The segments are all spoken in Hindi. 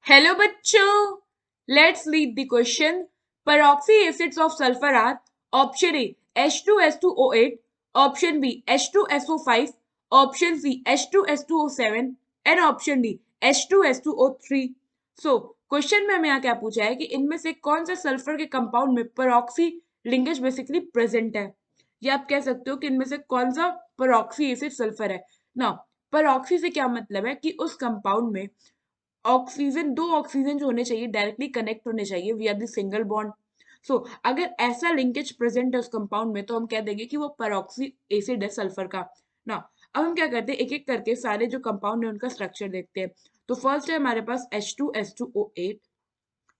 Hello बच्चों, let's read the question. Peroxy acids of sulfur are option A H2S2O8, option B H2SO5, option C H2S2O7 and option D H2S2O3. So question में हमें यहाँ क्या पूछा है कि इनमें से कौन सा सल्फर के कंपाउंड में पेरोक्सी लिंकेज बेसिकली प्रेजेंट है, या आप कह सकते हो कि इनमें से कौन सा पेरोक्सी एसिड सल्फर है ना। पेरोक्सी से क्या मतलब है कि उस कंपाउंड में ऑक्सीजन, दो ऑक्सीजन जो होने चाहिए डायरेक्टली कनेक्ट होने चाहिए विया द सिंगल बॉन्ड। सो अगर ऐसा लिंकेज प्रेजेंट है उस कंपाउंड में तो हम कह देंगे कि वो पेरोक्सी एसिड है सल्फर का ना। अब हम क्या करते हैं, एक एक करके सारे जो कंपाउंड है उनका स्ट्रक्चर देखते हैं। तो फर्स्ट है हमारे पास H2S2O8।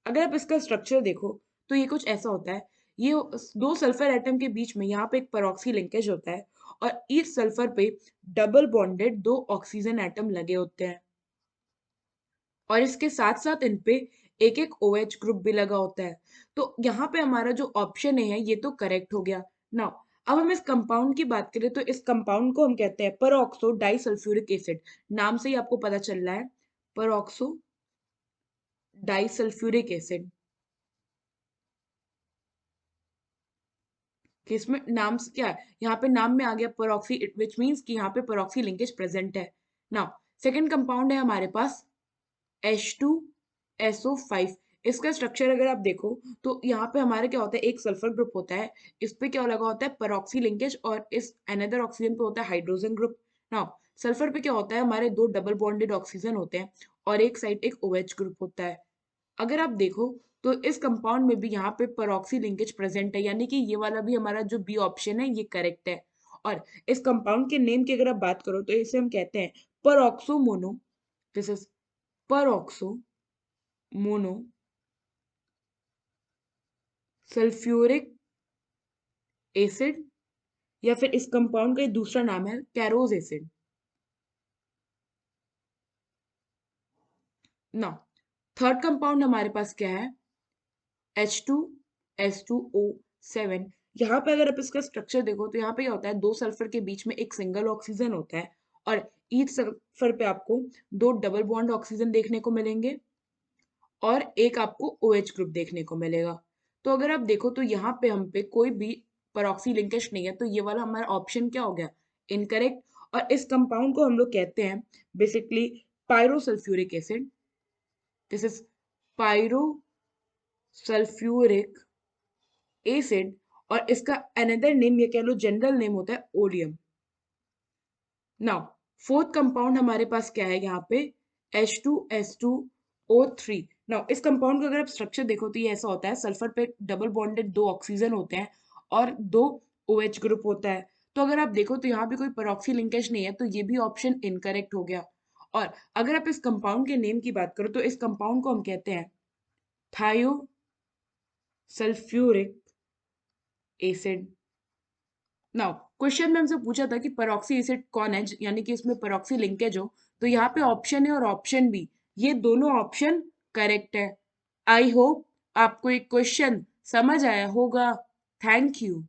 अगर आप इसका स्ट्रक्चर देखो तो ये कुछ ऐसा होता है। ये दो सल्फर एटम के बीच में यहाँ पे एक पेरोक्सी लिंकेज होता है और इस सल्फर पे डबल बॉन्डेड दो ऑक्सीजन एटम लगे होते हैं और इसके साथ साथ इन पे एक एक OH ग्रुप भी लगा होता है। तो यहाँ पे हमारा जो ऑप्शन है ये तो करेक्ट हो गया। नाउ अब हम इस कंपाउंड की बात करें तो इस कंपाउंड को हम कहते हैं परऑक्सो डाइसल्फ्यूरिक एसिड। नाम से ही आपको पता चल रहा है, परऑक्सो डाइसल्फ्यूरिक एसिड। कि इसमें नाम से क्या है, यहाँ पे नाम में आ गया परऑक्सी, विच मीन्स कि यहाँ पे परऑक्सी लिंकेज प्रेजेंट है। नाउ सेकेंड कंपाउंड है हमारे पास H2SO5। इसका स्ट्रक्चर अगर आप देखो तो यहाँ पे हमारे क्या होता है, एक सल्फर ग्रुप होता है, इस पे क्या लगा होता है पेरोक्सी लिंकेज और इस अनदर ऑक्सीजन पे होता है हाइड्रोजन ग्रुप। नाउ सल्फर पे क्या होता है, हमारे दो डबल बॉन्डेड ऑक्सीजन होते हैं और एक साइड एक OH ग्रुप होता है। अगर आप देखो तो इस कंपाउंड में भी यहाँ पे पेरोक्सी लिंकेज प्रेजेंट है, यानी कि ये वाला भी हमारा जो बी ऑप्शन है ये करेक्ट है। और इस कंपाउंड के नेम की अगर आप बात करो तो इसे हम कहते हैं peroxo mono. This is peroxo mono sulphuric acid, या फिर इस कंपाउंड का एक दूसरा नाम है कैरोज एसिड। ना थर्ड कंपाउंड हमारे पास क्या है, H2S2O7। यहाँ पे अगर आप इसका स्ट्रक्चर देखो तो यहाँ पे क्या होता है, दो सल्फर के बीच में एक सिंगल ऑक्सीजन होता है और ईच सल्फर पे आपको दो डबल बॉन्ड ऑक्सीजन देखने को मिलेंगे और एक आपको OH ग्रुप देखने को मिलेगा। तो अगर आप देखो तो यहाँ पे हम पे कोई भी परऑक्सी लिंकेज नहीं है, तो ये वाला हमारा ऑप्शन क्या हो गया, इनकरेक्ट। और इस कंपाउंड को हम लोग कहते हैं basically pyrosulphuric acid. This is pyrosulphuric acid और इसका अनदर नेम ये कह लो जनरल नेम होता है ओलियम। नाउ फोर्थ कंपाउंड हमारे पास क्या है यहाँ पे, H2S2O3। नाउ इस कंपाउंड का अगर आप स्ट्रक्चर देखो तो ये ऐसा होता है, सल्फर पे डबल बॉन्डेड दो ऑक्सीजन होते हैं और दो OH ग्रुप होता है। तो अगर आप देखो तो यहाँ पे कोई पेरोक्सी लिंकेज नहीं है, तो ये भी ऑप्शन इनकरेक्ट हो गया। और अगर आप इस कंपाउंड के नेम की बात करो तो इस कंपाउंड को हम कहते हैं थायो सल्फ्यूरिक एसिड। नाउ क्वेश्चन में हमसे पूछा था कि पेरोक्सी एसिड कौन है, यानी कि इसमें पेरोक्सी लिंकेज हो, तो यहाँ पे ऑप्शन है और ऑप्शन बी, ये दोनों ऑप्शन करेक्ट है। आई होप आपको एक क्वेश्चन समझ आया होगा। Thank you.